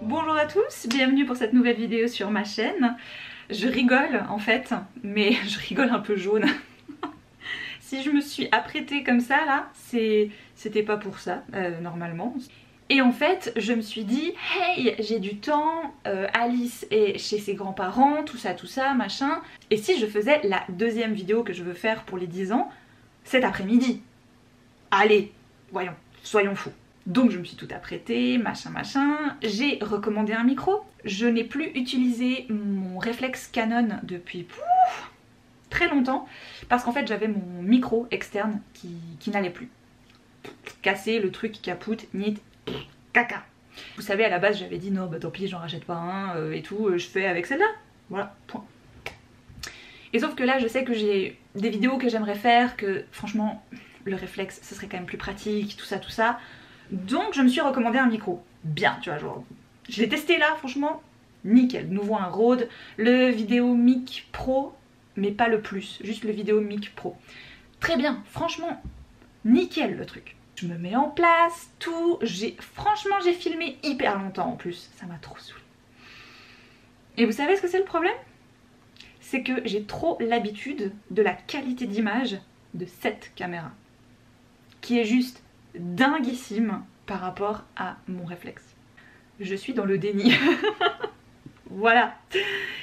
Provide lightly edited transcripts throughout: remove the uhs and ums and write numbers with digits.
Bonjour à tous, bienvenue pour cette nouvelle vidéo sur ma chaîne. Je rigole en fait, mais je rigole un peu jaune. Si je me suis apprêtée comme ça là, c'était pas pour ça normalement. Et en fait je me suis dit, hey, j'ai du temps, Alice est chez ses grands-parents, tout ça, machin. Et si je faisais la deuxième vidéo que je veux faire pour les 10 ans, cet après-midi? Allez, voyons, soyons fous. Donc je me suis tout apprêtée, machin, j'ai recommandé un micro. Je n'ai plus utilisé mon réflexe Canon depuis très longtemps parce qu'en fait j'avais mon micro externe qui n'allait plus. Cassé, le truc capoute, nid, caca. Vous savez, à la base j'avais dit non, bah tant pis, j'en rachète pas un et tout, je fais avec celle-là. Voilà, point. Et sauf que là je sais que j'ai des vidéos que j'aimerais faire, que franchement le réflexe ce serait quand même plus pratique, tout ça. Donc je me suis recommandé un micro. Bien, tu vois, genre, je l'ai testé là, franchement, nickel. Nouveau un Rode, le Vidéomic Pro, mais pas le plus, juste le Vidéomic Pro. Très bien, franchement, nickel le truc. Je me mets en place, tout, franchement j'ai filmé hyper longtemps en plus, ça m'a trop saoulée. Et vous savez ce que c'est le problème? C'est que j'ai trop l'habitude de la qualité d'image de cette caméra, qui est juste dinguissime par rapport à mon réflexe. Je suis dans le déni. Voilà.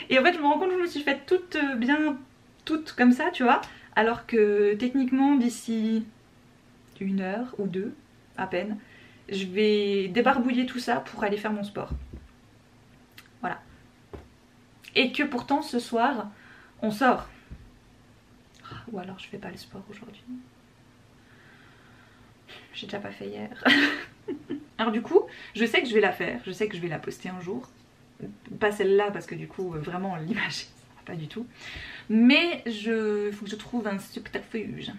Et en fait je me rends compte que je me suis faite toute comme ça, tu vois, alors que techniquement d'ici 1 heure ou 2 à peine, je vais débarbouiller tout ça pour aller faire mon sport. Voilà. Et que pourtant ce soir on sort. Ou alors je fais pas le sport aujourd'hui. J'ai déjà pas fait hier. Alors du coup, je sais que je vais la faire, je sais que je vais la poster un jour. Pas celle-là parce que du coup, vraiment l'image, ça va pas du tout. Mais il faut que je trouve un subterfuge.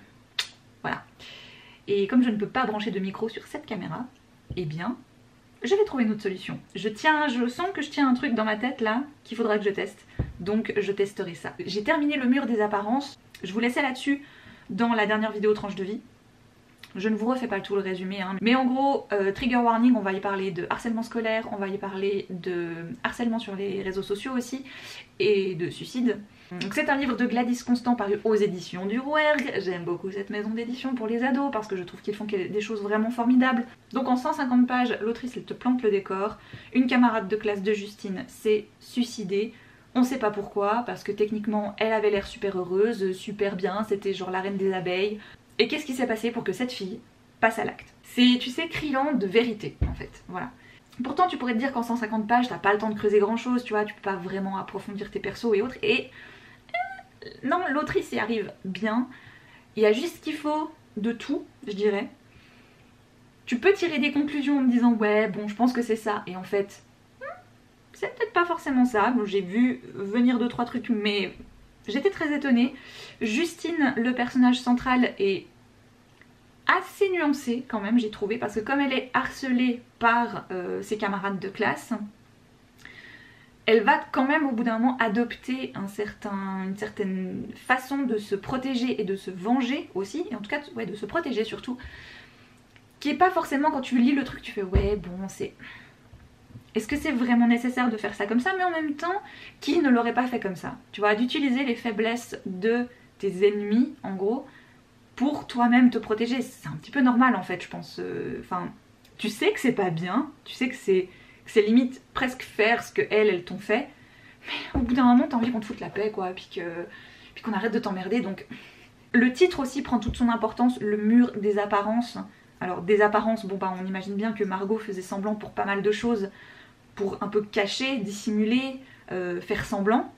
Voilà. Et comme je ne peux pas brancher de micro sur cette caméra, eh bien, je vais trouver une autre solution. Je sens que je tiens un truc dans ma tête là, qu'il faudra que je teste. Donc je testerai ça. J'ai terminé le mur des apparences. Je vous laissais là-dessus dans la dernière vidéo tranche de vie. Je ne vous refais pas tout le résumé, hein. Mais en gros, trigger warning, on va y parler de harcèlement scolaire, on va y parler de harcèlement sur les réseaux sociaux aussi, et de suicide. Donc c'est un livre de Gladys Constant paru aux éditions du Rouergue. J'aime beaucoup cette maison d'édition pour les ados parce que je trouve qu'ils font des choses vraiment formidables. Donc en 150 pages, l'autrice elle te plante le décor. Une camarade de classe de Justine s'est suicidée. On sait pas pourquoi, parce que techniquement elle avait l'air super heureuse, super bien, c'était genre la reine des abeilles. Et qu'est-ce qui s'est passé pour que cette fille passe à l'acte? C'est, tu sais, criant de vérité en fait, voilà. Pourtant tu pourrais te dire qu'en 150 pages t'as pas le temps de creuser grand chose, tu vois, tu peux pas vraiment approfondir tes persos et autres, et non, l'autrice y arrive bien. Il y a juste ce qu'il faut de tout, je dirais. Tu peux tirer des conclusions en me disant ouais bon je pense que c'est ça, et en fait c'est peut-être pas forcément ça. J'ai vu venir 2-3 trucs mais j'étais très étonnée. Justine, le personnage central, est assez nuancée quand même, j'ai trouvé, parce que comme elle est harcelée par ses camarades de classe, elle va quand même au bout d'un moment adopter une certaine façon de se protéger et de se venger aussi, et en tout cas ouais, de se protéger surtout, qui est pas forcément, quand tu lis le truc tu fais ouais bon c'est... Est-ce que c'est vraiment nécessaire de faire ça comme ça? Mais en même temps, qui ne l'aurait pas fait comme ça? Tu vois, d'utiliser les faiblesses de tes ennemis, en gros, pour toi-même te protéger. C'est un petit peu normal en fait, je pense. Enfin, tu sais que c'est pas bien, tu sais que c'est limite presque faire ce que elles t'ont fait, mais au bout d'un moment, t'as envie qu'on te foute la paix, quoi, puis qu'on arrête de t'emmerder. Donc, le titre aussi prend toute son importance, le mur des apparences. Alors, des apparences, bon bah on imagine bien que Margot faisait semblant pour pas mal de choses, pour un peu cacher, dissimuler, faire semblant,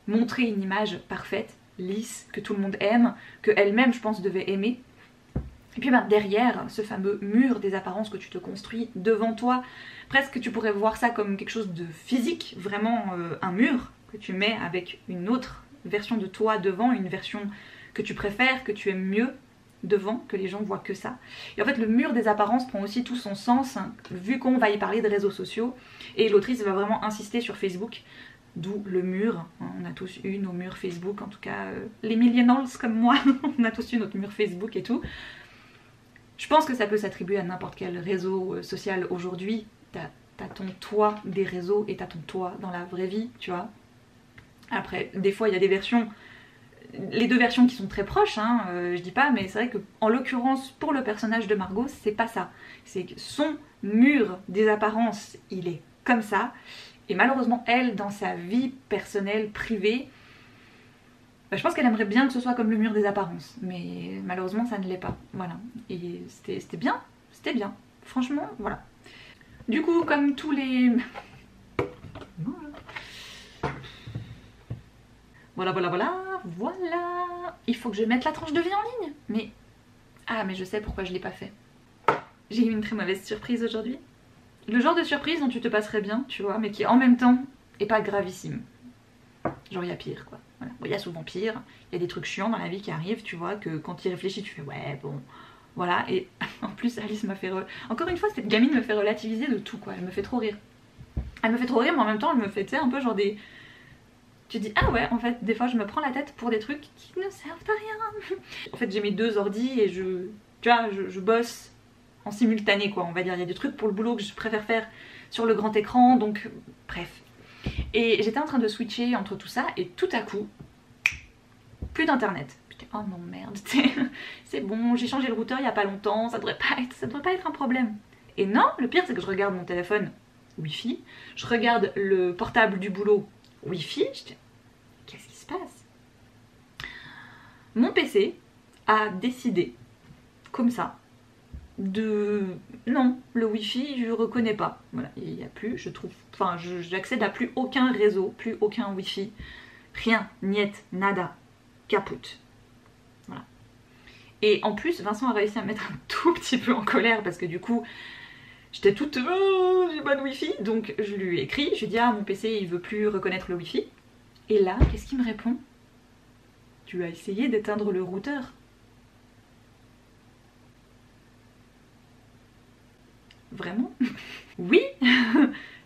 montrer une image parfaite, lisse, que tout le monde aime, que elle-même je pense devait aimer. Et puis ben, derrière ce fameux mur des apparences que tu te construis devant toi, presque tu pourrais voir ça comme quelque chose de physique, vraiment un mur que tu mets avec une autre version de toi devant, une version que tu préfères, que tu aimes mieux devant, que les gens voient que ça. Et en fait le mur des apparences prend aussi tout son sens, hein, vu qu'on va y parler de réseaux sociaux, et l'autrice va vraiment insister sur Facebook, d'où le mur, hein, on a tous eu nos murs Facebook, en tout cas les millennials comme moi, on a tous eu notre mur Facebook et tout. Je pense que ça peut s'attribuer à n'importe quel réseau social aujourd'hui, t'as T'as ton toi des réseaux et t'as ton toi dans la vraie vie, tu vois. Après, des fois il y a des versions, les deux versions qui sont très proches, hein, je dis pas, mais c'est vrai que en l'occurrence pour le personnage de Margot, c'est pas ça. C'est que son mur des apparences, il est comme ça, et malheureusement elle, dans sa vie personnelle, privée, je pense qu'elle aimerait bien que ce soit comme le mur des apparences, mais malheureusement ça ne l'est pas, voilà. Et c'était bien, franchement, voilà. Du coup, comme tous les... Voilà. Il faut que je mette la tranche de vie en ligne. Mais... Ah, mais je sais pourquoi je l'ai pas fait. J'ai eu une très mauvaise surprise aujourd'hui. Le genre de surprise dont tu te passerais bien, tu vois, mais qui en même temps est pas gravissime. Genre il y a pire, quoi. Voilà. Bon, il y a souvent pire. Il y a des trucs chiants dans la vie qui arrivent, tu vois, que quand tu y réfléchis, tu fais ouais, bon... Voilà, et en plus Alice m'a fait... Encore une fois, cette gamine me fait relativiser de tout, quoi. Elle me fait trop rire. Elle me fait trop rire, mais en même temps, elle me fait, tu sais, un peu genre des... Tu dis, ah ouais, en fait, des fois, je me prends la tête pour des trucs qui ne servent à rien. En fait, j'ai mes deux ordis et tu vois, je bosse en simultané, quoi, on va dire. Il y a des trucs pour le boulot que je préfère faire sur le grand écran, donc bref. Et j'étais en train de switcher entre tout ça, et tout à coup, plus d'internet. Oh non merde, c'est bon, j'ai changé le routeur il y a pas longtemps, ça devrait pas être un problème. Et non, le pire c'est que je regarde mon téléphone Wi-Fi, je regarde le portable du boulot Wi-Fi, je dis qu'est-ce qui se passe? Mon PC a décidé, comme ça, non, le Wi-Fi je reconnais pas. Voilà, il n'y a plus, je trouve, enfin j'accède à plus aucun réseau, plus aucun Wi-Fi, rien, niet, nada, caput. Voilà. Et en plus, Vincent a réussi à me mettre un tout petit peu en colère parce que du coup, j'étais toute j'ai pas de wifi, donc je lui ai écrit, je lui ai dit ah mon PC il veut plus reconnaître le wifi. Et là, qu'est-ce qu'il me répond? Tu as essayé d'éteindre le routeur? Vraiment? Oui.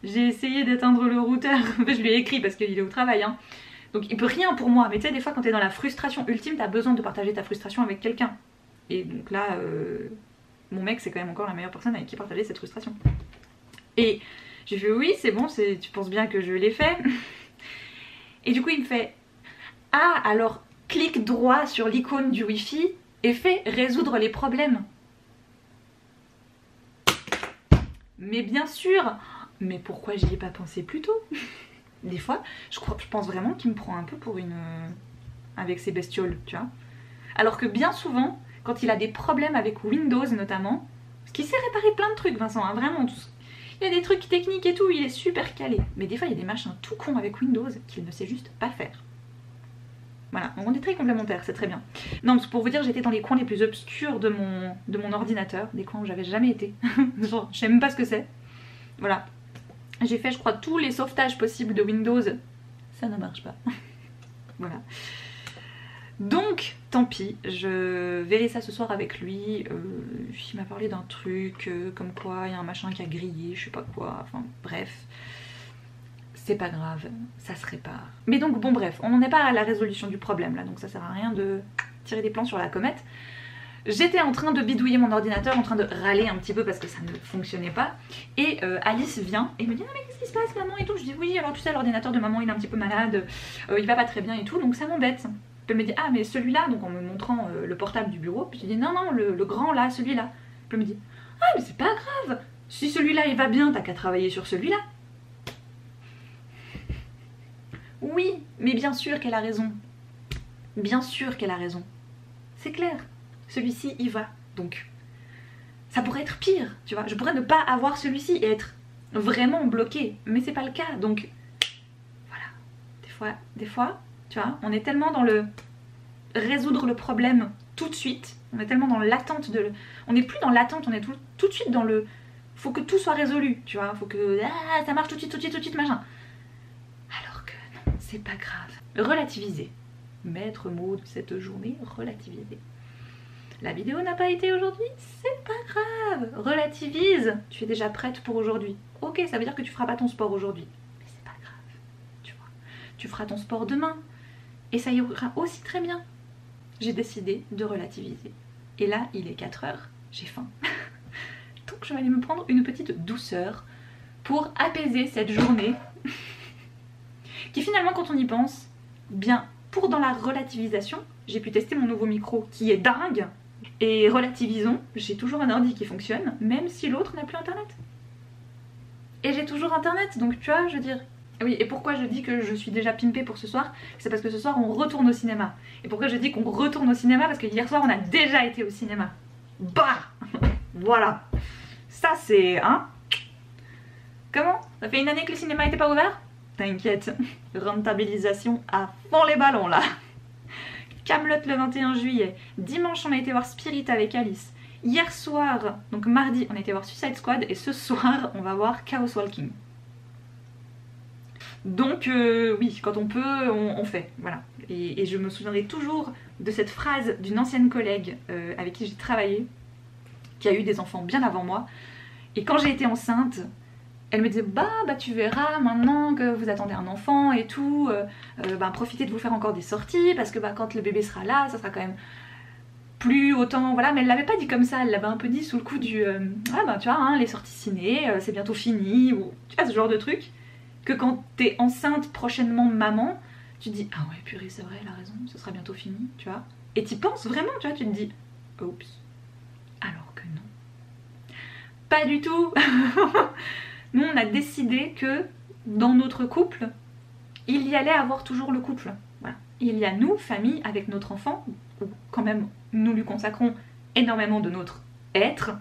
J'ai essayé d'éteindre le routeur. Je lui ai écrit parce qu'il est au travail, hein. Donc il peut rien pour moi, mais tu sais des fois quand t'es dans la frustration ultime, t'as besoin de partager ta frustration avec quelqu'un. Et donc là, mon mec c'est quand même encore la meilleure personne avec qui partager cette frustration. Et j'ai fait oui c'est bon, tu penses bien que je l'ai fait. Et du coup il me fait ah alors clique droit sur l'icône du wifi et fais résoudre les problèmes. Mais bien sûr, mais pourquoi j'y ai pas pensé plus tôt? Des fois, je pense vraiment qu'il me prend un peu pour une... avec ses bestioles, tu vois. Alors que bien souvent, quand il a des problèmes avec Windows notamment, parce qu'il sait réparer plein de trucs, Vincent, hein, vraiment, il y a des trucs techniques et tout, il est super calé. Mais des fois, il y a des machins tout cons avec Windows qu'il ne sait juste pas faire. Voilà, donc on est très complémentaires, c'est très bien. Non, parce que pour vous dire, j'étais dans les coins les plus obscurs de mon ordinateur, des coins où j'avais jamais été. Genre, je sais même pas ce que c'est. Voilà. J'ai fait je crois tous les sauvetages possibles de Windows, ça ne marche pas. Voilà. Donc tant pis, je verrai ça ce soir avec lui. Il m'a parlé d'un truc comme quoi il y a un machin qui a grillé, je sais pas quoi, enfin bref. C'est pas grave, ça se répare. Mais donc bon bref, on n'en est pas à la résolution du problème là, donc ça sert à rien de tirer des plans sur la comète. J'étais en train de bidouiller mon ordinateur, en train de râler un petit peu parce que ça ne fonctionnait pas. Et Alice vient et me dit ah mais qu'est-ce qui se passe maman et tout. Je dis oui alors tu sais l'ordinateur de maman il est un petit peu malade, il va pas très bien et tout donc ça m'embête. Elle me dit ah mais celui-là, donc en me montrant le portable du bureau. Puis je dis non non le grand là, celui-là. Puis elle me dit ah mais c'est pas grave, si celui-là il va bien t'as qu'à travailler sur celui-là. Oui mais bien sûr qu'elle a raison. Bien sûr qu'elle a raison. C'est clair. Celui-ci y va, donc ça pourrait être pire, tu vois. Je pourrais ne pas avoir celui-ci et être vraiment bloquée, mais c'est pas le cas, donc voilà. Des fois, tu vois, on est tellement dans le résoudre le problème tout de suite, on est tellement dans l'attente de... On n'est plus dans l'attente, on est tout de suite dans le... Faut que tout soit résolu, tu vois, faut que... Ah, ça marche tout de suite, machin. Alors que non, c'est pas grave. Relativiser. Maître mot de cette journée, relativiser. La vidéo n'a pas été aujourd'hui, c'est pas grave. Relativise, tu es déjà prête pour aujourd'hui. Ok, ça veut dire que tu feras pas ton sport aujourd'hui. Mais c'est pas grave, tu vois. Tu feras ton sport demain. Et ça ira aussi très bien. J'ai décidé de relativiser. Et là, il est 4 h, j'ai faim. Donc je vais aller me prendre une petite douceur pour apaiser cette journée qui finalement, quand on y pense, bien, pour dans la relativisation, j'ai pu tester mon nouveau micro qui est dingue. Et relativisons, j'ai toujours un ordi qui fonctionne, même si l'autre n'a plus internet. Et j'ai toujours internet, donc tu vois, je veux dire... Oui, et pourquoi je dis que je suis déjà pimpée pour ce soir? C'est parce que ce soir on retourne au cinéma. Et pourquoi je dis qu'on retourne au cinéma? Parce que hier soir on a déjà été au cinéma. Bah voilà. Ça c'est... Hein? Comment? Ça fait une année que le cinéma n'était pas ouvert? T'inquiète, rentabilisation à fond les ballons là. Kaamelott le 21 juillet. Dimanche on a été voir Spirit avec Alice. Hier soir, donc mardi, on a été voir Suicide Squad. Et ce soir on va voir Chaos Walking. Donc oui, quand on peut, on fait, voilà. Et je me souviendrai toujours de cette phrase d'une ancienne collègue avec qui j'ai travaillé, qui a eu des enfants bien avant moi. Et quand j'ai été enceinte, elle me disait bah tu verras maintenant que vous attendez un enfant et tout, profitez de vous faire encore des sorties parce que quand le bébé sera là, ça sera quand même plus autant, voilà. Mais elle l'avait pas dit comme ça, elle l'avait un peu dit sous le coup du tu vois, hein, les sorties ciné, c'est bientôt fini, ou tu vois, ce genre de truc. Que quand t'es enceinte prochainement maman, tu te dis ah ouais purée c'est vrai, elle a raison, ce sera bientôt fini, tu vois. Et t'y penses vraiment, tu vois, tu te dis oups, alors que non. Pas du tout. Nous on a décidé que dans notre couple, il y allait avoir toujours le couple. Voilà. Il y a nous, famille, avec notre enfant, où quand même nous lui consacrons énormément de notre être.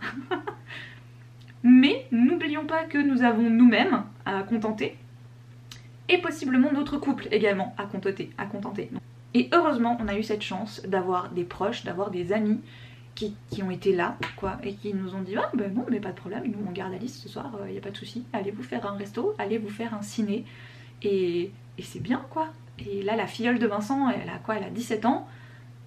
Mais n'oublions pas que nous avons nous-mêmes à contenter. Et possiblement notre couple également à contenter. Et heureusement on a eu cette chance d'avoir des proches, d'avoir des amis qui ont été là quoi, et qui nous ont dit ah ben non mais pas de problème, nous on garde Alice ce soir, y a pas de souci, allez vous faire un resto, allez vous faire un ciné, et c'est bien quoi. Et là la filleule de Vincent, elle a quoi, elle a 17 ans,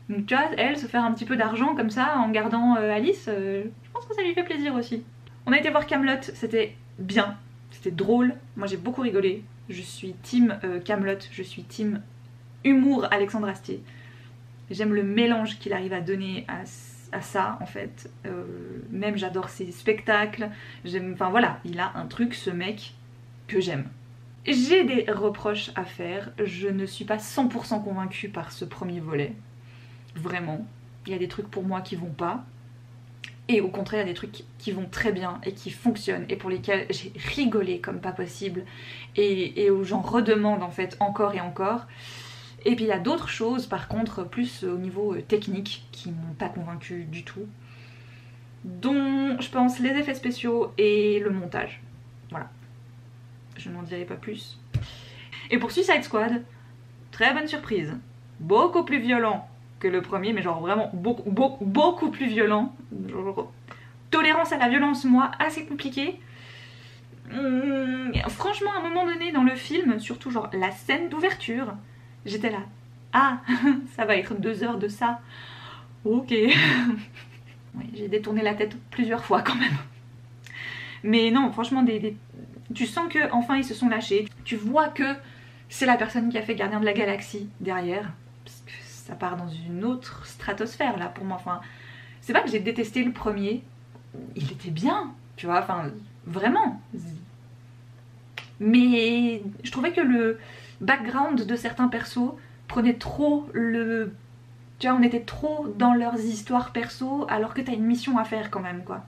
donc tu vois, elle se faire un petit peu d'argent comme ça en gardant Alice, je pense que ça lui fait plaisir aussi. On a été voir Kaamelott, c'était bien, c'était drôle, moi j'ai beaucoup rigolé. Je suis team Kaamelott, je suis team humour Alexandre Astier. J'aime le mélange qu'il arrive à donner à ça en fait. Même j'adore ses spectacles. Enfin voilà, il a un truc ce mec que j'aime. J'ai des reproches à faire. Je ne suis pas 100% convaincue par ce premier volet. Vraiment. Il y a des trucs pour moi qui vont pas. Et au contraire, il y a des trucs qui vont très bien et qui fonctionnent et pour lesquels j'ai rigolé comme pas possible et où j'en redemande en fait encore et encore. Et puis il y a d'autres choses par contre plus au niveau technique qui m'ont pas convaincue du tout. Dont je pense les effets spéciaux et le montage. Voilà. Je n'en dirai pas plus. Et pour Suicide Squad, très bonne surprise. Beaucoup plus violent que le premier, mais genre vraiment beaucoup plus violent. Genre, tolérance à la violence, moi, assez compliqué. Franchement, à un moment donné dans le film, surtout genre la scène d'ouverture, j'étais là. Ah, ça va être 2 heures de ça. Ok. Oui, j'ai détourné la tête plusieurs fois quand même. Mais non, franchement, tu sens que enfin ils se sont lâchés. Tu vois que c'est la personne qui a fait Gardien de la Galaxie derrière. Parce que ça part dans une autre stratosphère là pour moi. Enfin, c'est pas que j'ai détesté le premier, il était bien, tu vois, enfin vraiment. Mais je trouvais que le background de certains persos prenait trop le... Tu vois, on était trop dans leurs histoires perso alors que t'as une mission à faire quand même quoi.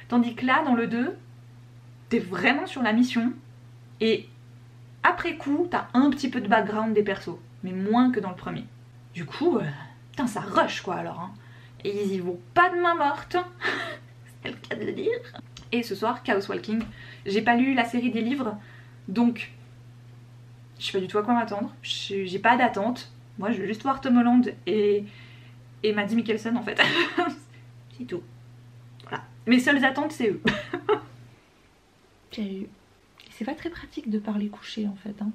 Tandis que là, dans le 2, t'es vraiment sur la mission et après coup, t'as un petit peu de background des persos, mais moins que dans le premier. Du coup, putain ça rush quoi alors hein. Et ils y vont pas de main morte, c'est le cas de le dire. Et ce soir, Chaos Walking, j'ai pas lu la série des livres, donc je sais pas du tout à quoi m'attendre, j'ai pas d'attente. Moi je veux juste voir Tom Holland et Mads Mikkelsen en fait. C'est tout. Voilà. Mes seules attentes c'est eux. C'est pas très pratique de parler couché en fait, hein.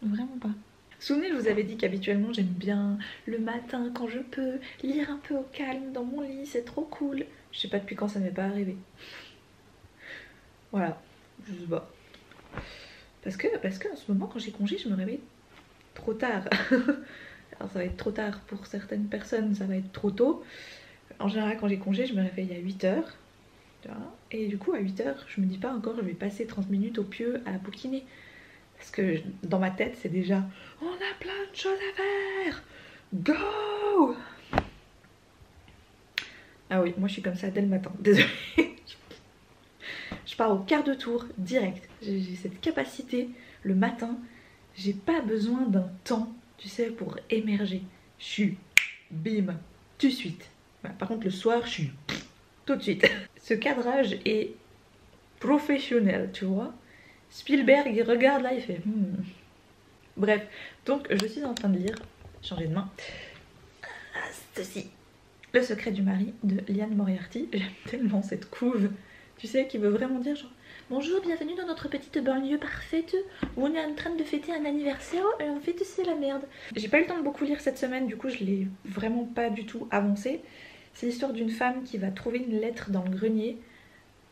Vraiment pas. Souvenez, je vous avais dit qu'habituellement j'aime bien le matin quand je peux lire un peu au calme dans mon lit, c'est trop cool. Je sais pas depuis quand ça m'est pas arrivé. Voilà, je sais pas. Parce que en ce moment quand j'ai congé je me réveille trop tard. Alors ça va être trop tard pour certaines personnes, ça va être trop tôt. En général quand j'ai congé je me réveille à 8 h. tu vois. Et du coup à 8h, je me dis pas encore je vais passer 30 minutes au pieu à bouquiner. Parce que dans ma tête c'est déjà on a plein de choses à faire, go. Ah oui, moi je suis comme ça dès le matin, désolée. Je pars au quart de tour direct. J'ai cette capacité le matin, j'ai pas besoin d'un temps, tu sais, pour émerger. Je suis bim, tout de suite. Voilà, par contre le soir, je suis tout de suite. Ce cadrage est professionnel, tu vois. Spielberg, il regarde là, il fait Bref, donc je suis en train de lire, changer de main, ceci, Le secret du mari de Liane Moriarty. J'aime tellement cette couve, tu sais, qui veut vraiment dire genre bonjour, bienvenue dans notre petite banlieue parfaite où on est en train de fêter un anniversaire et en fait c'est la merde. J'ai pas eu le temps de beaucoup lire cette semaine, du coup je l'ai vraiment pas du tout avancé. C'est l'histoire d'une femme qui va trouver une lettre dans le grenier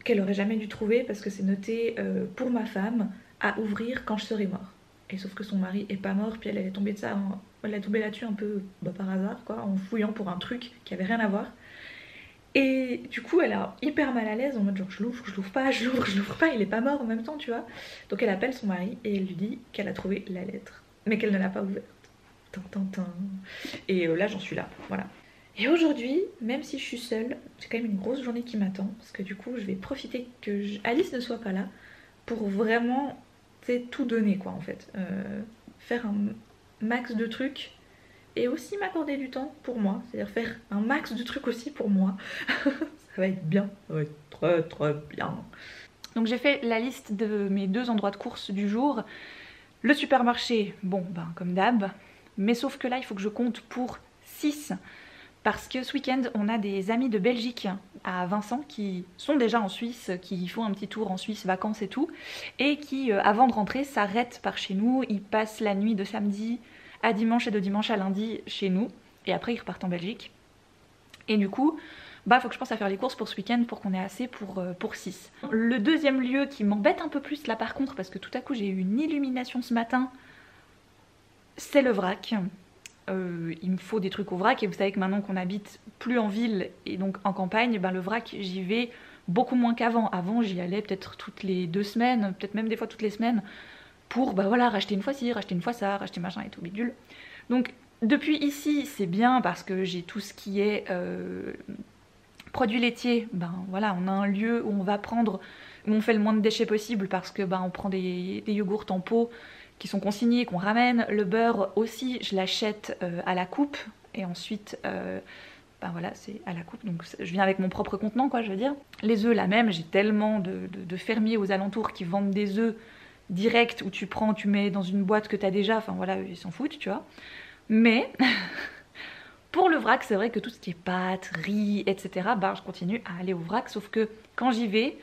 qu'elle aurait jamais dû trouver parce que c'est noté pour ma femme à ouvrir quand je serai mort. Et sauf que son mari est pas mort, puis elle est tombée de ça, elle est tombée là-dessus un peu par hasard quoi, en fouillant pour un truc qui avait rien à voir. Et du coup elle est hyper mal à l'aise en mode genre je l'ouvre pas, je l'ouvre pas, il est pas mort en même temps tu vois. Donc elle appelle son mari et elle lui dit qu'elle a trouvé la lettre mais qu'elle ne l'a pas ouverte. Et là j'en suis là, voilà. Et aujourd'hui, même si je suis seule, c'est quand même une grosse journée qui m'attend parce que du coup je vais profiter que Alice ne soit pas là pour vraiment tout donner quoi en fait. Faire un max de trucs et aussi m'accorder du temps pour moi, c'est-à-dire faire un max de trucs aussi pour moi. Ça va être bien, ça va être très très bien. Donc j'ai fait la liste de mes 2 endroits de course du jour. Le supermarché, bon ben comme d'hab, mais sauf que là il faut que je compte pour 6 parce que ce week-end on a des amis de Belgique à Vincent qui sont déjà en Suisse, qui font un petit tour en Suisse, vacances et tout, et qui avant de rentrer s'arrêtent par chez nous, ils passent la nuit de samedi à dimanche et de dimanche à lundi chez nous, et après ils repartent en Belgique. Et du coup, bah faut que je pense à faire les courses pour ce week-end pour qu'on ait assez pour 6. Le deuxième lieu qui m'embête un peu plus là par contre, parce que tout à coup j'ai eu une illumination ce matin, c'est le vrac. Il me faut des trucs au vrac, et vous savez que maintenant qu'on habite plus en ville et donc en campagne, ben le vrac j'y vais beaucoup moins qu'avant. Avant j'y allais peut-être toutes les 2 semaines, peut-être même des fois toutes les semaines, pour bah voilà, racheter une fois ci, racheter une fois ça, racheter machin et tout bidule. Donc depuis ici c'est bien parce que j'ai tout ce qui est produits laitiers, ben voilà, on a un lieu où on va prendre, où on fait le moins de déchets possible parce que ben on prend des yogourts en pot qui sont consignés, qu'on ramène. Le beurre aussi, je l'achète à la coupe et ensuite ben voilà, c'est à la coupe, donc je viens avec mon propre contenant quoi, je veux dire. Les œufs, la même, j'ai tellement de fermiers aux alentours qui vendent des œufs directs où tu prends, tu mets dans une boîte que tu as déjà, enfin voilà, ils s'en foutent, tu vois. Mais pour le vrac, c'est vrai que tout ce qui est pâtes, riz, etc., bah je continue à aller au vrac, sauf que quand j'y vais,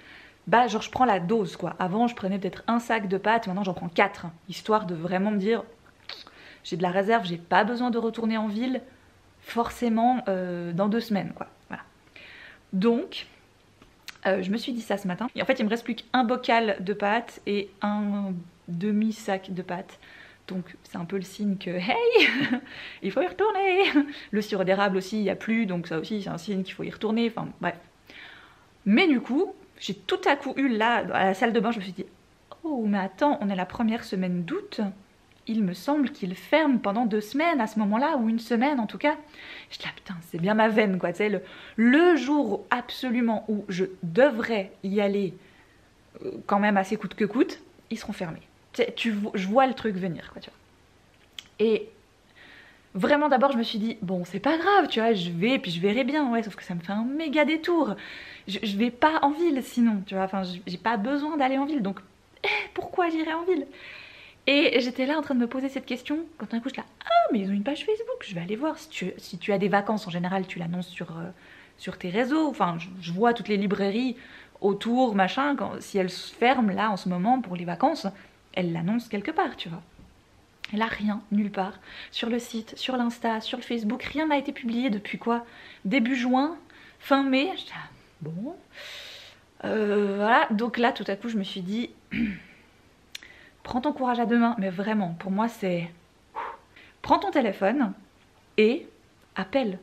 bah genre je prends la dose quoi. Avant je prenais peut-être un sac de pâtes, maintenant j'en prends 4, histoire de vraiment me dire j'ai de la réserve, j'ai pas besoin de retourner en ville forcément dans 2 semaines quoi. Voilà. Donc je me suis dit ça ce matin. Et en fait il me reste plus qu'un bocal de pâtes et un demi-sac de pâtes. Donc c'est un peu le signe que hey, il faut y retourner. Le sirop d'érable aussi il n'y a plus, donc ça aussi c'est un signe qu'il faut y retourner, enfin bref. Mais du coup, j'ai tout à coup eu là, à la salle de bain, je me suis dit oh mais attends, on est la première semaine d'août, il me semble qu'il ferme pendant 2 semaines à ce moment-là, ou 1 semaine en tout cas. Je dis ah putain, c'est bien ma veine quoi, tu sais, le jour absolument où je devrais y aller quand même assez coûte que coûte, ils seront fermés. Je vois le truc venir quoi, tu vois. Et vraiment d'abord je me suis dit bon c'est pas grave tu vois, je vais puis je verrai bien, ouais, sauf que ça me fait un méga détour. Je vais pas en ville sinon, tu vois, enfin j'ai pas besoin d'aller en ville, donc pourquoi j'irai en ville? Et j'étais là en train de me poser cette question quand d'un coup je suis là ah mais ils ont une page Facebook, je vais aller voir. Si tu as des vacances en général tu l'annonces sur tes réseaux, enfin je vois toutes les librairies autour machin, si elles se ferment là en ce moment pour les vacances, elles l'annoncent quelque part tu vois. Et là rien, nulle part, sur le site, sur l'Insta, sur le Facebook, rien n'a été publié depuis quoi? Début juin, fin mai. Je dis, ah, bon, voilà, donc là tout à coup je me suis dit prends ton courage à 2 mains, mais vraiment pour moi c'est prends ton téléphone et appelle.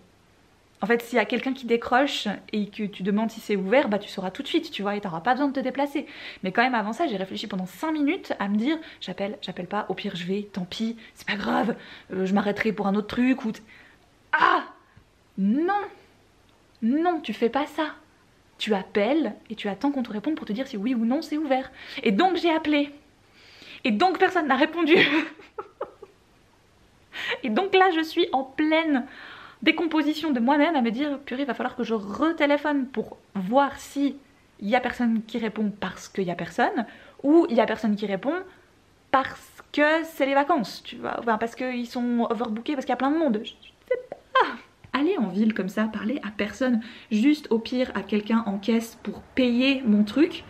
En fait, s'il y a quelqu'un qui décroche et que tu demandes si c'est ouvert, bah tu sauras tout de suite, tu vois, et t'auras pas besoin de te déplacer. Mais quand même avant ça, j'ai réfléchi pendant 5 minutes à me dire, j'appelle pas, au pire je vais, tant pis, c'est pas grave, je m'arrêterai pour un autre truc ou... Ah non, non, tu fais pas ça. Tu appelles et tu attends qu'on te réponde pour te dire si oui ou non c'est ouvert. Et donc j'ai appelé. Et donc personne n'a répondu. Et donc là je suis en pleine décomposition de moi-même à me dire purée, il va falloir que je retéléphone pour voir si il y a personne qui répond parce qu'il y a personne ou il y a personne qui répond parce que c'est les vacances, tu vois, enfin, parce qu'ils sont overbookés, parce qu'il y a plein de monde. Je sais pas. Aller en ville comme ça, parler à personne, juste au pire à quelqu'un en caisse pour payer mon truc,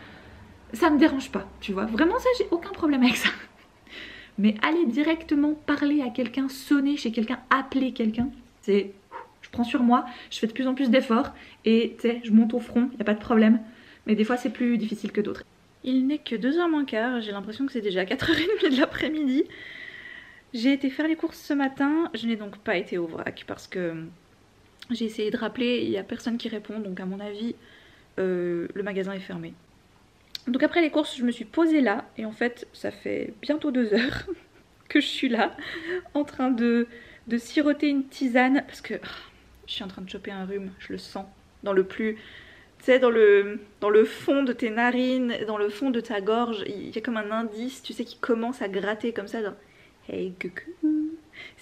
ça me dérange pas, tu vois. Vraiment ça, j'ai aucun problème avec ça. Mais aller directement parler à quelqu'un, sonner chez quelqu'un, appeler quelqu'un, c'est... Je prends sur moi, je fais de plus en plus d'efforts et tu sais, je monte au front, y a pas de problème. Mais des fois c'est plus difficile que d'autres. Il n'est que 2h moins quart, j'ai l'impression que c'est déjà 4h30 de l'après-midi. J'ai été faire les courses ce matin, je n'ai donc pas été au vrac parce que j'ai essayé de rappeler, il n'y a personne qui répond, donc à mon avis le magasin est fermé. Donc après les courses, je me suis posée là et en fait ça fait bientôt 2 heures que je suis là en train de siroter une tisane parce que je suis en train de choper un rhume, je le sens dans le plus... Tu sais, dans le fond de tes narines, dans le fond de ta gorge, il y a comme un indice, tu sais, qui commence à gratter comme ça, genre « Hey coucou,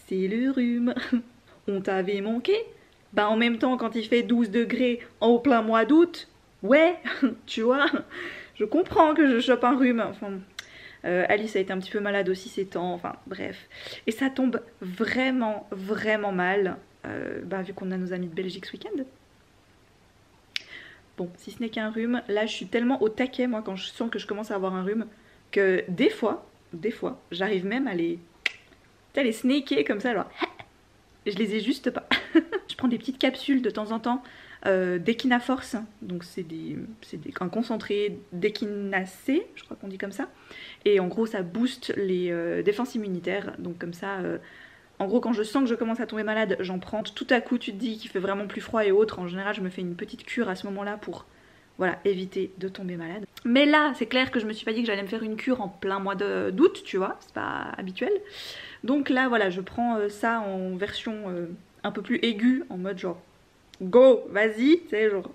c'est le rhume, on t'avait manqué ?» Bah en même temps, quand il fait 12 degrés en plein mois d'août, ouais, tu vois, je comprends que je chope un rhume, enfin... Alice a été un petit peu malade aussi ces temps, enfin bref. Et ça tombe vraiment, vraiment mal, vu qu'on a nos amis de Belgique ce week-end. Bon, si ce n'est qu'un rhume, là je suis tellement au taquet moi quand je sens que je commence à avoir un rhume, que des fois, j'arrive même à les snaker comme ça, alors je les ai juste pas. Je prends des petites capsules de temps en temps, d'Echinaforce, donc c'est un concentré d'Echinacée, je crois qu'on dit comme ça, et en gros ça booste les défenses immunitaires, donc comme ça, en gros quand je sens que je commence à tomber malade, j'en prends. Tout à coup tu te dis qu'il fait vraiment plus froid et autres, en général je me fais une petite cure à ce moment-là pour, voilà, éviter de tomber malade. Mais là c'est clair que je me suis pas dit que j'allais me faire une cure en plein mois d'août, tu vois, c'est pas habituel. Donc là voilà, je prends ça en version un peu plus aiguë, en mode genre go, vas-y, tu sais, genre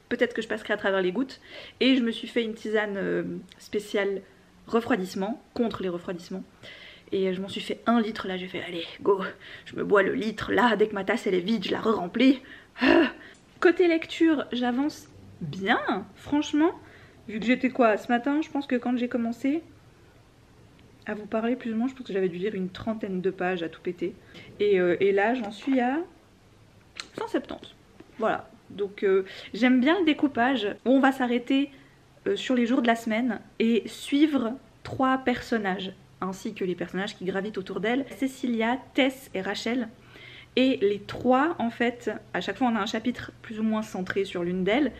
peut-être que je passerai à travers les gouttes. Et je me suis fait une tisane spéciale refroidissement, contre les refroidissements. Et je m'en suis fait 1 litre, là j'ai fait allez, go, je me bois le litre, là dès que ma tasse elle est vide, je la re-remplis. Côté lecture, j'avance bien, franchement, vu que j'étais quoi, ce matin, je pense que quand j'ai commencé à vous parler plus ou moins, je pense que j'avais dû lire une 30aine de pages à tout péter. Et là j'en suis à 170. Voilà, donc j'aime bien le découpage. On va s'arrêter sur les jours de la semaine et suivre 3 personnages, ainsi que les personnages qui gravitent autour d'elle. Cécilia, Tess et Rachel. Et les 3, en fait, à chaque fois on a un chapitre plus ou moins centré sur l'une d'elles,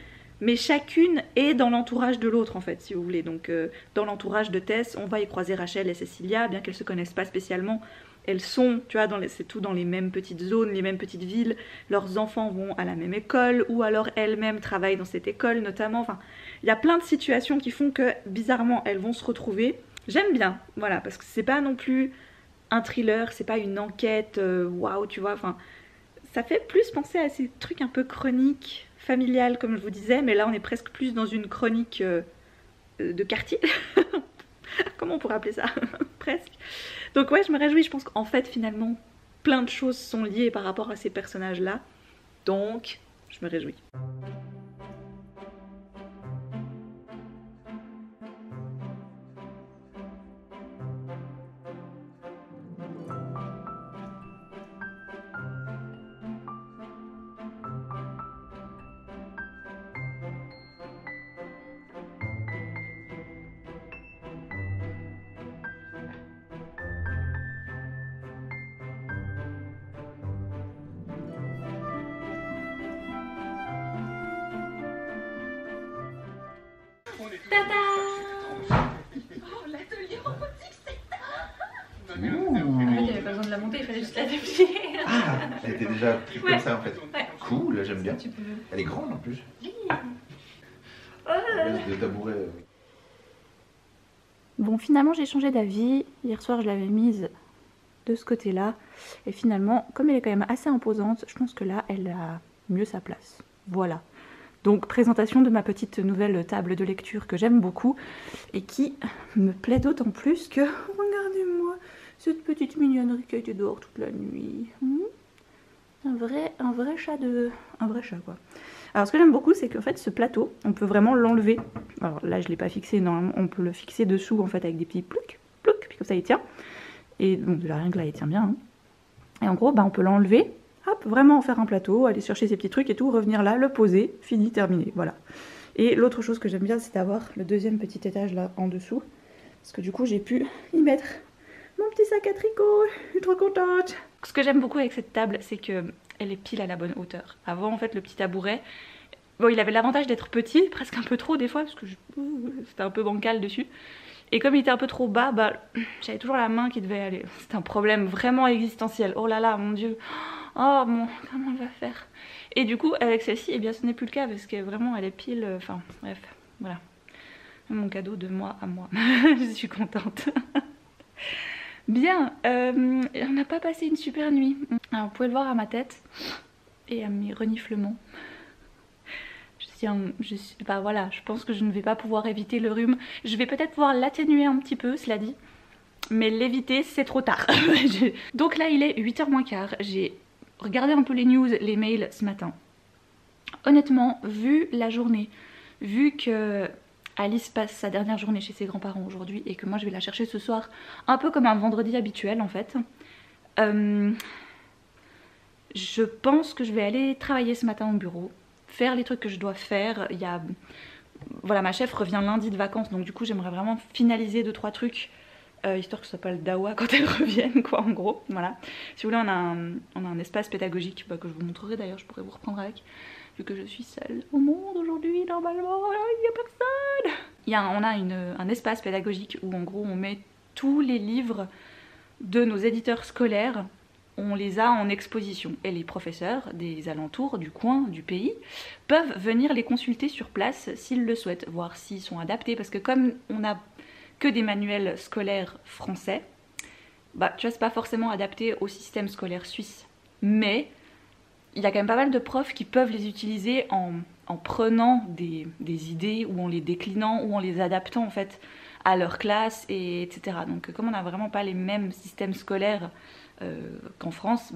mais chacune est dans l'entourage de l'autre en fait, si vous voulez. Donc dans l'entourage de Tess, on va y croiser Rachel et Cécilia, bien qu'elles se connaissent pas spécialement. Elles sont, tu vois, c'est tout dans les mêmes petites zones, les mêmes petites villes. Leurs enfants vont à la même école, ou alors elles-mêmes travaillent dans cette école notamment. Enfin, il y a plein de situations qui font que, bizarrement, elles vont se retrouver. J'aime bien, voilà, parce que c'est pas non plus un thriller, c'est pas une enquête, waouh, tu vois. Enfin, ça fait plus penser à ces trucs un peu chroniques, familiales, comme je vous disais. Mais là, on est presque plus dans une chronique de quartier. Comment on pourrait appeler ça? Presque. Donc ouais, je me réjouis, je pense qu'en fait finalement plein de choses sont liées par rapport à ces personnages là, donc je me réjouis. En fait, il n'y avait pas besoin de la monter, il fallait juste la déplier. Ah, elle était déjà prise comme ça en fait. Ouais. Cool, là j'aime bien. Tu peux... Elle est grande en plus. Oui. De tabouret. Bon, finalement j'ai changé d'avis. Hier soir je l'avais mise de ce côté-là. Et finalement, comme elle est quand même assez imposante, je pense que là, elle a mieux sa place. Voilà. Donc, présentation de ma petite nouvelle table de lecture que j'aime beaucoup et qui me plaît d'autant plus que, regardez-moi, cette petite mignonnerie qui a été dehors toute la nuit. Un vrai chat quoi. Alors, ce que j'aime beaucoup, c'est qu'en fait, ce plateau, on peut vraiment l'enlever. Alors là, je ne l'ai pas fixé, normalement, on peut le fixer dessous, en fait, avec des petits plouc, puis comme ça, il tient. Et donc, de la rien que là, il tient bien. Hein. Et en gros, bah, on peut l'enlever, hop, vraiment en faire un plateau, aller chercher ses petits trucs et tout, revenir là, le poser, fini, terminé, voilà. Et l'autre chose que j'aime bien, c'est d'avoir le deuxième petit étage là en dessous, parce que du coup, j'ai pu y mettre mon petit sac à tricot, je suis trop contente. Ce que j'aime beaucoup avec cette table, c'est que elle est pile à la bonne hauteur. Avant, en fait, le petit tabouret, bon, il avait l'avantage d'être petit, presque un peu trop des fois, parce que c'était un peu bancal dessus. Et comme il était un peu trop bas, bah, j'avais toujours la main qui devait aller. C'était un problème vraiment existentiel. Oh là là, mon Dieu. Oh bon, comment on va faire? Et du coup, avec celle-ci, eh bien, ce n'est plus le cas parce que vraiment, elle est pile. Enfin, bref, voilà. Mon cadeau de moi à moi. Je suis contente. Bien, on n'a pas passé une super nuit. Alors, vous pouvez le voir à ma tête et à mes reniflements. Bah voilà, je pense que je ne vais pas pouvoir éviter le rhume. Je vais peut-être pouvoir l'atténuer un petit peu, cela dit. Mais l'éviter, c'est trop tard. Donc là, il est 8h moins quart. J'ai regardé un peu les news, les mails ce matin. Honnêtement, vu la journée, vu que Alice passe sa dernière journée chez ses grands-parents aujourd'hui et que moi je vais la chercher ce soir, un peu comme un vendredi habituel en fait, je pense que je vais aller travailler ce matin au bureau, faire les trucs que je dois faire. Il y a... Voilà, ma chef revient lundi de vacances, donc du coup j'aimerais vraiment finaliser 2-3 trucs, histoire que ce soit pas le dawa quand elle revienne, quoi, en gros. Voilà. Si vous voulez, on a un espace pédagogique que je vous montrerai d'ailleurs, je pourrais vous reprendre avec, vu que je suis seule au monde aujourd'hui, normalement, il n'y a personne. On a un espace pédagogique où en gros on met tous les livres de nos éditeurs scolaires. On les a en exposition et les professeurs des alentours, du coin, du pays, peuvent venir les consulter sur place s'ils le souhaitent, voir s'ils sont adaptés. Parce que comme on n'a que des manuels scolaires français, bah tu vois, c'est pas forcément adapté au système scolaire suisse. Mais il y a quand même pas mal de profs qui peuvent les utiliser en prenant des idées ou en les déclinant ou en les adaptant en fait à leur classe, etc. Donc comme on n'a vraiment pas les mêmes systèmes scolaires qu'en France,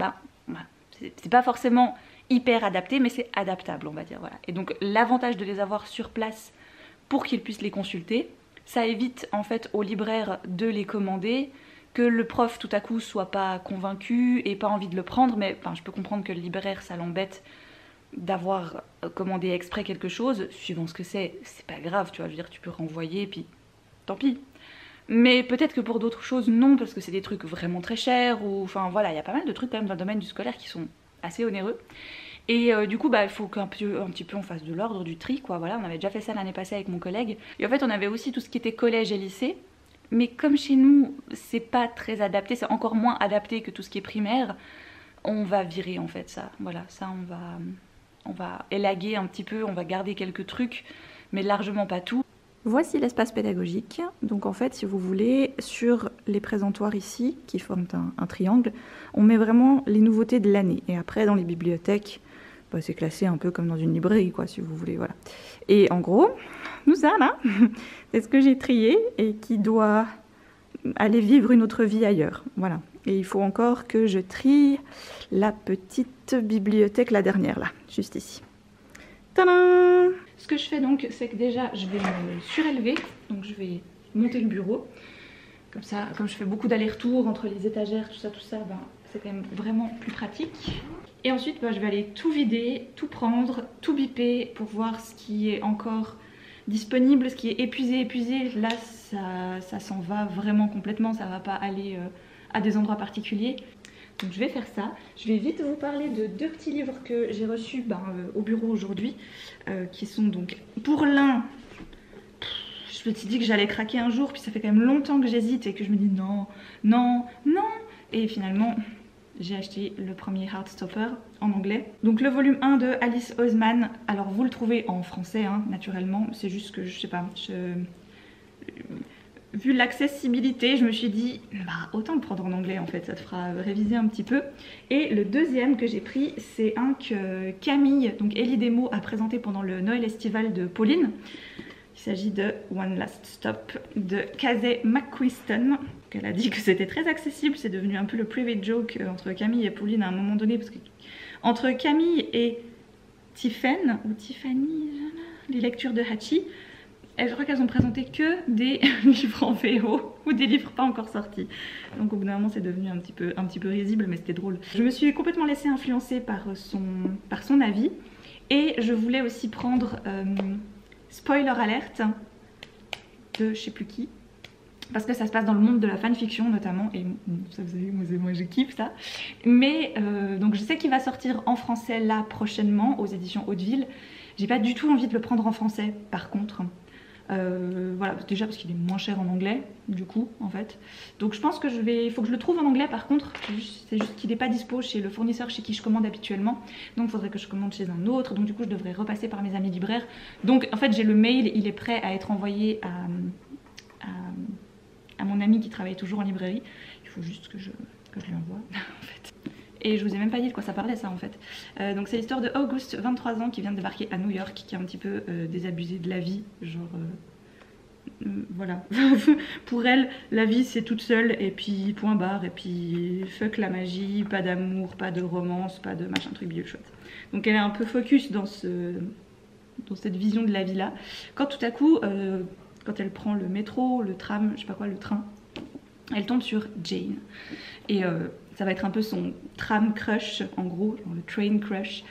c'est pas forcément hyper adapté, mais c'est adaptable, on va dire. Voilà. Et donc l'avantage de les avoir sur place pour qu'ils puissent les consulter, ça évite en fait aux libraires de les commander, que le prof tout à coup soit pas convaincu et pas envie de le prendre, mais je peux comprendre que le libraire ça l'embête d'avoir commandé exprès quelque chose, suivant ce que c'est pas grave, tu vois, je veux dire, tu peux renvoyer, puis tant pis. Mais peut-être que pour d'autres choses, non, parce que c'est des trucs vraiment très chers, ou enfin voilà, il y a pas mal de trucs quand même dans le domaine du scolaire qui sont assez onéreux. Et du coup, il faut un petit peu on fasse de l'ordre, du tri, quoi, voilà, on avait déjà fait ça l'année passée avec mon collègue. Et en fait, on avait aussi tout ce qui était collège et lycée, mais comme chez nous, c'est pas très adapté, c'est encore moins adapté que tout ce qui est primaire, on va virer en fait ça, voilà, ça on va élaguer un petit peu, on va garder quelques trucs, mais largement pas tout. Voici l'espace pédagogique. Donc en fait, si vous voulez, sur les présentoirs ici, qui forment un triangle, on met vraiment les nouveautés de l'année. Et après, dans les bibliothèques, c'est classé un peu comme dans une librairie, quoi, si vous voulez, voilà. Et en gros, nous ça, là, c'est ce que j'ai trié et qui doit aller vivre une autre vie ailleurs, voilà. Et il faut encore que je trie la petite bibliothèque, la dernière, là, juste ici. Tadam! Ce que je fais donc, c'est que déjà, je vais me surélever. Donc je vais monter le bureau. Comme ça, comme je fais beaucoup d'allers-retours entre les étagères, tout ça, c'est quand même vraiment plus pratique. Et ensuite, je vais aller tout vider, tout prendre, tout biper pour voir ce qui est encore disponible, ce qui est épuisé. Là, ça s'en va vraiment complètement, ça va pas aller à des endroits particuliers. Donc je vais faire ça. Je vais vite vous parler de 2 petits livres que j'ai reçus au bureau aujourd'hui, qui sont donc, pour l'un, je me suis dit que j'allais craquer un jour, puis ça fait quand même longtemps que j'hésite et que je me dis non, et finalement j'ai acheté le premier Heartstopper en anglais. Donc le volume 1 de Alice Oseman, alors vous le trouvez en français hein, naturellement, c'est juste que je sais pas, vu l'accessibilité, je me suis dit bah autant le prendre en anglais en fait, ça te fera réviser un petit peu. Et le deuxième que j'ai pris, c'est un que Camille, donc Ellie Demo, a présenté pendant le Noël estival de Pauline. Il s'agit de One Last Stop de Casey McQuiston. Elle a dit que c'était très accessible, c'est devenu un peu le private joke entre Camille et Pauline à un moment donné, parce que entre Camille et Tiffany, les lectures de Hachi, je crois qu'elles ont présenté que des livres en VO ou des livres pas encore sortis. Donc au bout d'un moment c'est devenu un petit peu risible, mais c'était drôle. Je me suis complètement laissée influencer par son avis, et je voulais aussi prendre Spoiler alerte de je sais plus qui, parce que ça se passe dans le monde de la fanfiction notamment, et ça vous savez, moi je kiffe ça. Mais donc je sais qu'il va sortir en français là prochainement aux éditions Hauteville. J'ai pas du tout envie de le prendre en français par contre. Voilà, déjà parce qu'il est moins cher en anglais du coup en fait, donc je pense que il faut que je le trouve en anglais par contre, c'est juste qu'il n'est pas dispo chez le fournisseur chez qui je commande habituellement, donc il faudrait que je commande chez un autre, donc du coup je devrais repasser par mes amis libraires. Donc en fait j'ai le mail, il est prêt à être envoyé à mon ami qui travaille toujours en librairie, il faut juste que je lui envoie en fait. Et je vous ai même pas dit de quoi ça parlait ça en fait. Donc c'est l'histoire de August, 23 ans, qui vient de débarquer à New York, qui est un petit peu désabusé de la vie, genre voilà. Pour elle, la vie c'est toute seule et puis point barre, et puis fuck la magie, pas d'amour, pas de romance, pas de machin truc bio chouette. Donc elle est un peu focus dans cette vision de la vie là, quand tout à coup, quand elle prend le métro, le tram, je sais pas quoi, le train, elle tombe sur Jane. Et ça va être un peu son tram crush, en gros, le train crush.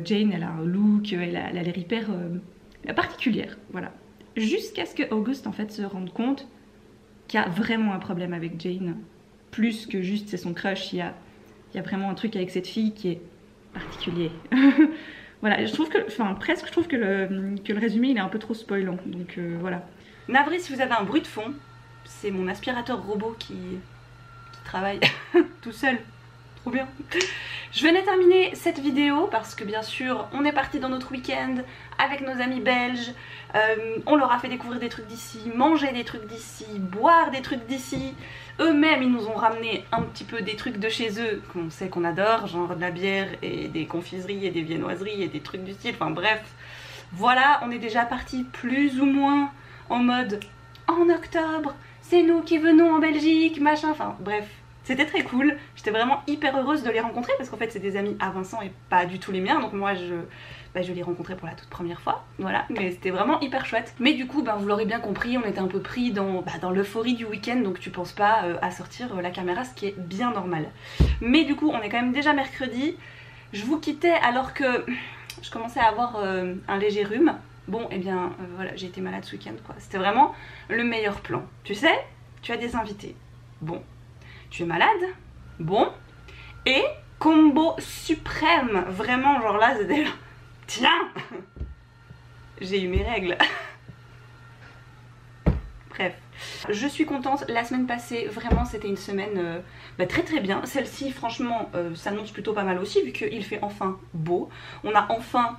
Jane, elle a un look, elle a l'air hyper particulière, voilà. Jusqu'à ce que August, en fait, se rende compte qu'il y a vraiment un problème avec Jane. Plus que juste c'est son crush, il y a vraiment un truc avec cette fille qui est particulier. Voilà, je trouve que, enfin presque, je trouve que le résumé, il est un peu trop spoilant, donc voilà. Navré si vous avez un bruit de fond, c'est mon aspirateur robot qui travaille tout seul, trop bien. Je venais terminer cette vidéo parce que bien sûr on est parti dans notre week-end avec nos amis belges, on leur a fait découvrir des trucs d'ici, manger des trucs d'ici, boire des trucs d'ici. Eux-mêmes ils nous ont ramené un petit peu des trucs de chez eux qu'on sait qu'on adore, genre de la bière et des confiseries et des viennoiseries et des trucs du style, enfin bref. Voilà, on est déjà parti plus ou moins en mode en octobre, c'est nous qui venons en Belgique, machin, enfin bref. C'était très cool, j'étais vraiment hyper heureuse de les rencontrer parce qu'en fait c'est des amis à Vincent et pas du tout les miens, donc moi je les rencontrais pour la toute première fois, voilà, mais c'était vraiment hyper chouette. Mais du coup, vous l'aurez bien compris, on était un peu pris dans l'euphorie du week-end, donc tu penses pas à sortir la caméra, ce qui est bien normal. Mais du coup, on est quand même déjà mercredi, je vous quittais alors que je commençais à avoir un léger rhume. Bon, et bien voilà, j'ai été malade ce week-end quoi, c'était vraiment le meilleur plan. Tu sais, tu as des invités, bon. Tu es malade, bon, et combo suprême, vraiment genre là c'était là, tiens, j'ai eu mes règles. Bref, je suis contente, la semaine passée vraiment c'était une semaine très très bien, celle-ci franchement s'annonce plutôt pas mal aussi vu qu'il fait enfin beau, on a enfin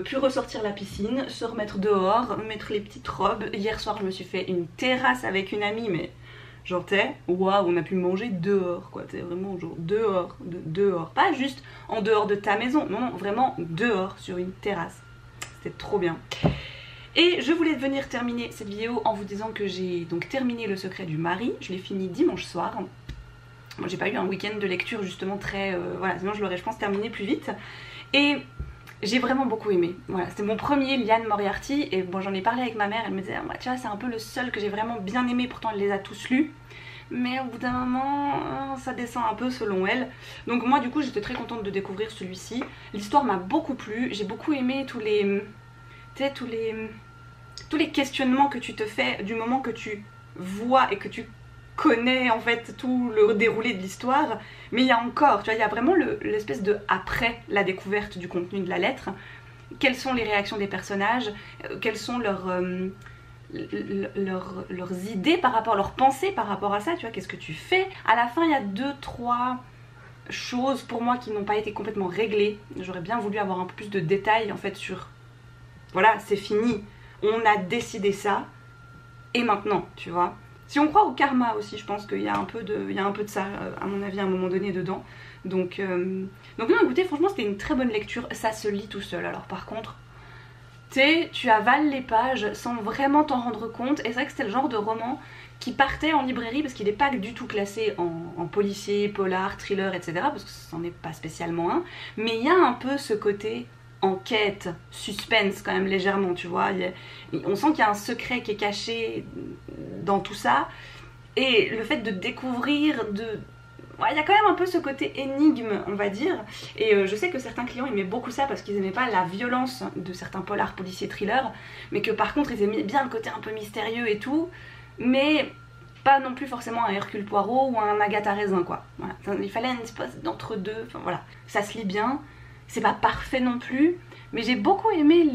pu ressortir la piscine, se remettre dehors, mettre les petites robes. Hier soir je me suis fait une terrasse avec une amie mais... genre waouh, on a pu manger dehors quoi, t'es vraiment genre dehors, pas juste en dehors de ta maison, non, vraiment dehors sur une terrasse, c'était trop bien. Et je voulais venir terminer cette vidéo en vous disant que j'ai donc terminé Le Secret du Mari, je l'ai fini dimanche soir. Moi j'ai pas eu un week-end de lecture justement très, voilà, sinon je l'aurais je pense terminé plus vite. Et j'ai vraiment beaucoup aimé, voilà, c'était mon premier Liane Moriarty et bon j'en ai parlé avec ma mère, elle me disait tu vois c'est un peu le seul que j'ai vraiment bien aimé, pourtant elle les a tous lus, mais au bout d'un moment ça descend un peu selon elle. Donc moi du coup j'étais très contente de découvrir celui-ci, l'histoire m'a beaucoup plu, j'ai beaucoup aimé tous les questionnements que tu te fais du moment que tu vois et que tu connais en fait tout le déroulé de l'histoire, mais il y a encore, tu vois, il y a vraiment l'espèce de après la découverte du contenu de la lettre, quelles sont les réactions des personnages, quelles sont leurs idées par rapport, leurs pensées par rapport à ça, tu vois, qu'est-ce que tu fais. À la fin il y a 2-3 choses pour moi qui n'ont pas été complètement réglées. J'aurais bien voulu avoir un peu plus de détails en fait sur... Voilà, c'est fini, on a décidé ça, et maintenant, tu vois. Si on croit au karma aussi, je pense qu'il y a un peu de ça, à mon avis, à un moment donné dedans. Donc non, écoutez, franchement, c'était une très bonne lecture. Ça se lit tout seul. Alors par contre, tu avales les pages sans vraiment t'en rendre compte. Et c'est vrai que c'était le genre de roman qui partait en librairie parce qu'il n'est pas du tout classé en policier, polar, thriller, etc. Parce que c'en est pas spécialement un. Mais il y a un peu ce côté enquête, suspense quand même légèrement, tu vois. On sent qu'il y a un secret qui est caché dans tout ça. Et le fait de découvrir, ouais, il y a quand même un peu ce côté énigme, on va dire. Et je sais que certains clients aimaient beaucoup ça parce qu'ils aimaient pas la violence de certains polars, policiers, thrillers, mais que par contre ils aimaient bien le côté un peu mystérieux et tout, mais pas non plus forcément un Hercule Poirot ou un Agatha Raisin, quoi. Voilà. Il fallait une espèce d'entre-deux, enfin voilà. Ça se lit bien, c'est pas parfait non plus, mais j'ai beaucoup aimé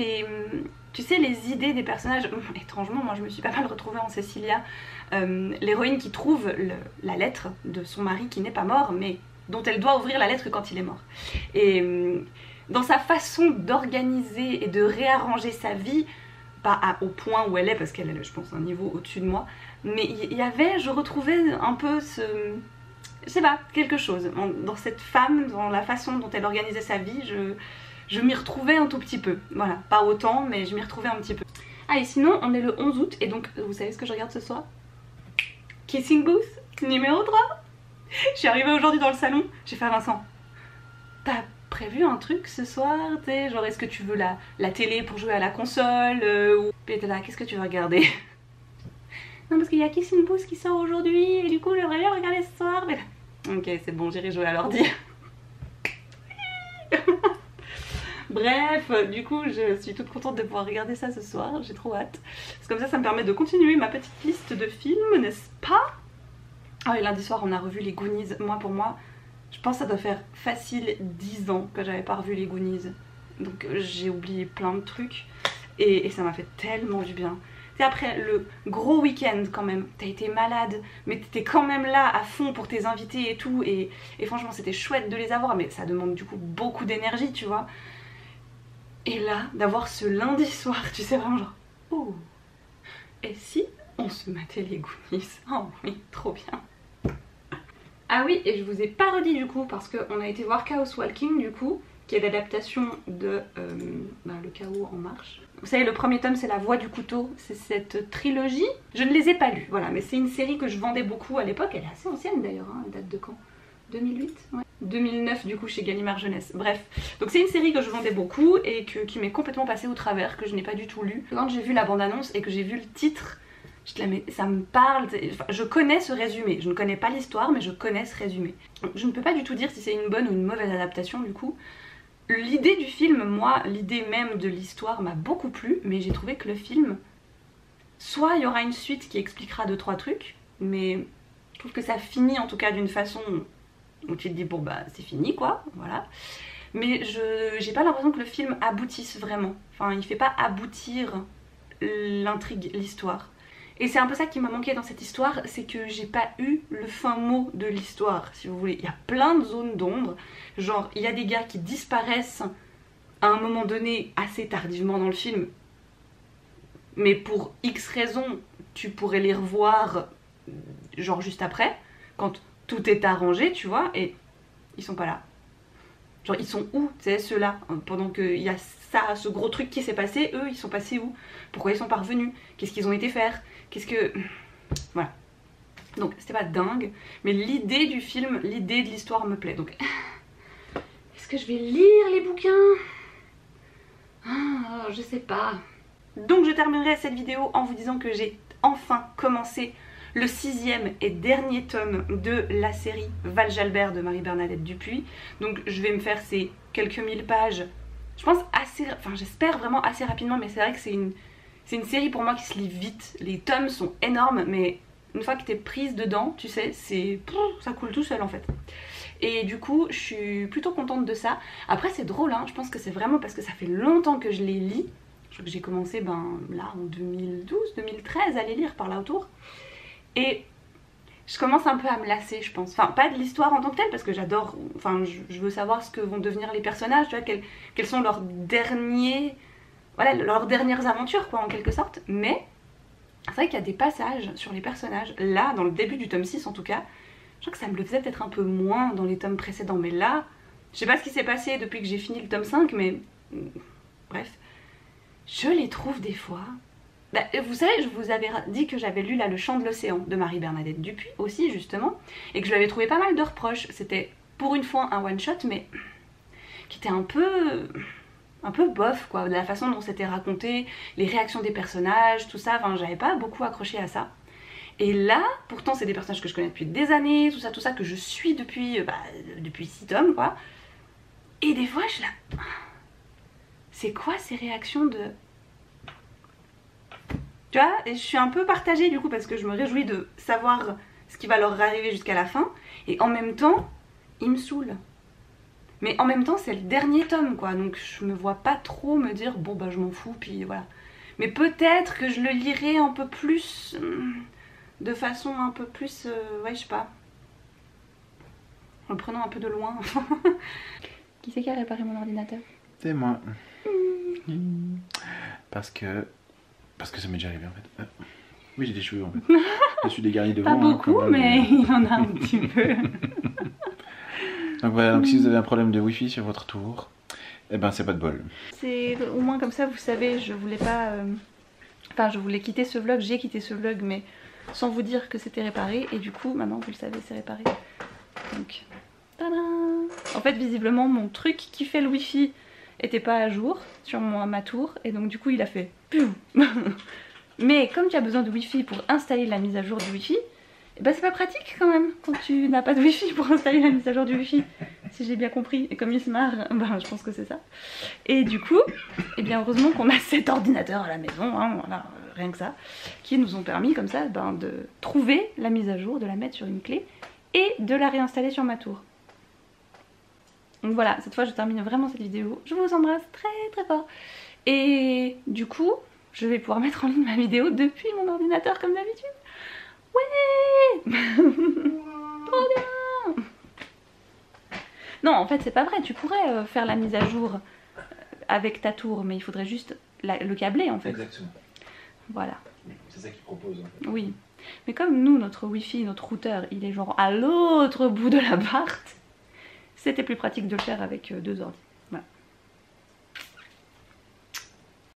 tu sais, les idées des personnages. Étrangement, moi je me suis pas mal retrouvée en Cecilia, l'héroïne qui trouve la lettre de son mari qui n'est pas mort, mais dont elle doit ouvrir la lettre quand il est mort. Et dans sa façon d'organiser et de réarranger sa vie, pas au point où elle est, parce qu'elle est, je pense, un niveau au-dessus de moi, mais je retrouvais un peu je sais pas, quelque chose. Dans cette femme, dans la façon dont elle organisait sa vie, je m'y retrouvais un tout petit peu. Voilà, pas autant, mais je m'y retrouvais un petit peu. Ah, et sinon, on est le 11 août, et donc, vous savez ce que je regarde ce soir? Kissing Booth, numéro 3. Je suis arrivée aujourd'hui dans le salon, j'ai fait à Vincent, t'as prévu un truc ce soir, t'sais, genre est-ce que tu veux la télé pour jouer à la console ou... Puis elle était là, qu'est-ce que tu veux regarder? Non, parce qu'il y a Kissing Booth qui sort aujourd'hui, et du coup j'aimerais bien regarder ce soir, mais... Ok, c'est bon, j'irai jouer à l'ordi. Bref, du coup je suis toute contente de pouvoir regarder ça ce soir, j'ai trop hâte. Parce que comme ça me permet de continuer ma petite liste de films, n'est-ce pas? Ah, et lundi soir on a revu les Goonies. Pour moi, je pense que ça doit faire facile 10 ans que j'avais pas revu les Goonies. Donc j'ai oublié plein de trucs et ça m'a fait tellement du bien. C'est après le gros week-end quand même, t'as été malade, mais t'étais quand même là à fond pour tes invités et tout, et franchement c'était chouette de les avoir, mais ça demande du coup beaucoup d'énergie, tu vois. Et là, d'avoir ce lundi soir, tu sais, vraiment genre, oh, et si on se matait les Goonies? Oh oui, trop bien. Ah oui, et je vous ai pas redit du coup, parce qu'on a été voir Chaos Walking du coup, qui est l'adaptation de Le Chaos en marche. Vous savez, le premier tome c'est La Voix du couteau, c'est cette trilogie. Je ne les ai pas lus, voilà, mais c'est une série que je vendais beaucoup à l'époque, elle est assez ancienne d'ailleurs, hein, elle date de quand? 2008, ouais. 2009 du coup chez Gallimard Jeunesse, bref. Donc c'est une série que je vendais beaucoup et qui m'est complètement passée au travers, que je n'ai pas du tout lu. Quand j'ai vu la bande-annonce et que j'ai vu le titre, je te la mets, ça me parle, enfin, je connais ce résumé, je ne connais pas l'histoire mais je connais ce résumé. Je ne peux pas du tout dire si c'est une bonne ou une mauvaise adaptation du coup. L'idée du film, moi, l'idée même de l'histoire m'a beaucoup plu, mais j'ai trouvé que le film, soit il y aura une suite qui expliquera 2-3 trucs, mais je trouve que ça finit en tout cas d'une façon où tu te dis bon bah c'est fini quoi, voilà. Mais j'ai pas l'impression que le film aboutisse vraiment, enfin il fait pas aboutir l'intrigue, l'histoire. Et c'est un peu ça qui m'a manqué dans cette histoire, c'est que j'ai pas eu le fin mot de l'histoire, si vous voulez. Il y a plein de zones d'ombre, genre il y a des gars qui disparaissent à un moment donné assez tardivement dans le film, mais pour X raisons, tu pourrais les revoir genre juste après, quand tout est arrangé, tu vois, et ils sont pas là. Genre ils sont où, tu sais, ceux-là, pendant qu'il y a ça, ce gros truc qui s'est passé, eux ils sont passés où? Pourquoi ils sont pas revenus? Qu'est-ce qu'ils ont été faire? Qu'est-ce que... Voilà. Donc c'était pas dingue, mais l'idée du film, l'idée de l'histoire me plaît. Donc est-ce que je vais lire les bouquins? Je sais pas. Donc je terminerai cette vidéo en vous disant que j'ai enfin commencé le 6e et dernier tome de la série Val Jalbert de Marie-Bernadette Dupuis. Donc je vais me faire ces quelques mille pages, je pense assez, enfin j'espère vraiment assez rapidement, mais c'est vrai que c'est une série pour moi qui se lit vite. Les tomes sont énormes, mais une fois que t'es prise dedans, tu sais, ça coule tout seul en fait. Et du coup, je suis plutôt contente de ça. Après c'est drôle, hein, je pense que c'est vraiment parce que ça fait longtemps que je les lis. Je crois que j'ai commencé là en 2012, 2013 à les lire par là autour. Et je commence un peu à me lasser, je pense. Enfin, pas de l'histoire en tant que telle, parce que j'adore, enfin, je veux savoir ce que vont devenir les personnages, tu vois, quels sont leurs derniers, voilà, leurs dernières aventures, quoi, en quelque sorte. Mais c'est vrai qu'il y a des passages sur les personnages, là, dans le début du tome 6 en tout cas, je crois que ça me le faisait peut-être un peu moins dans les tomes précédents, mais là, je sais pas ce qui s'est passé depuis que j'ai fini le tome 5, mais bref, je les trouve des fois... Bah, vous savez, je vous avais dit que j'avais lu là Le Chant de l'Océan de Marie-Bernadette Dupuis aussi justement, et que je lui avais trouvé pas mal de reproches. C'était pour une fois un one shot, mais qui était un peu bof quoi, de la façon dont c'était raconté, les réactions des personnages, tout ça, enfin j'avais pas beaucoup accroché à ça. Et là, pourtant c'est des personnages que je connais depuis des années, tout ça, que je suis depuis 6 tomes quoi. Et des fois je la... C'est quoi ces réactions de... Tu vois, et je suis un peu partagée du coup parce que je me réjouis de savoir ce qui va leur arriver jusqu'à la fin. Et en même temps, ils me saoulent. Mais en même temps, c'est le dernier tome quoi, donc je me vois pas trop me dire bon bah je m'en fous, puis voilà. Mais peut-être que je le lirai un peu plus, de façon un peu plus, ouais je sais pas, en le prenant un peu de loin. Qui c'est qui a réparé mon ordinateur? C'est moi. Parce que ça m'est déjà arrivé en fait. Oui, j'ai des cheveux en fait. Je suis dégarni devant. Pas beaucoup, hein, mais il y en a un petit peu. Donc voilà, donc si vous avez un problème de wifi sur votre tour, eh ben c'est pas de bol. C'est au moins comme ça, vous savez, je voulais pas... Enfin, je voulais quitter ce vlog, j'ai quitté ce vlog, mais sans vous dire que c'était réparé. Et du coup, maintenant, vous le savez, c'est réparé. Donc, tadam! En fait, visiblement, mon truc qui fait le wifi était pas à jour sur ma tour. Et donc, du coup, il a fait... Piou. Mais comme tu as besoin de wifi pour installer la mise à jour du wifi, eh ben c'est pas pratique quand même quand tu n'as pas de wifi pour installer la mise à jour du wifi, si j'ai bien compris. Et comme il se marre, ben je pense que c'est ça. Et du coup, eh bien heureusement qu'on a cet ordinateur à la maison, hein, voilà, rien que ça, qui nous ont permis comme ça de trouver la mise à jour, de la mettre sur une clé et de la réinstaller sur ma tour. Donc voilà, cette fois je termine vraiment cette vidéo. Je vous embrasse très très fort. Et du coup, je vais pouvoir mettre en ligne ma vidéo depuis mon ordinateur comme d'habitude. Ouais. Trop bien. Non, en fait c'est pas vrai, tu pourrais faire la mise à jour avec ta tour, mais il faudrait juste le câbler en fait. Exactement. Voilà. C'est ça qu'ils proposent. En fait. Oui. Mais comme nous, notre wifi, notre routeur, il est genre à l'autre bout de l'appart, c'était plus pratique de le faire avec 2 ordi.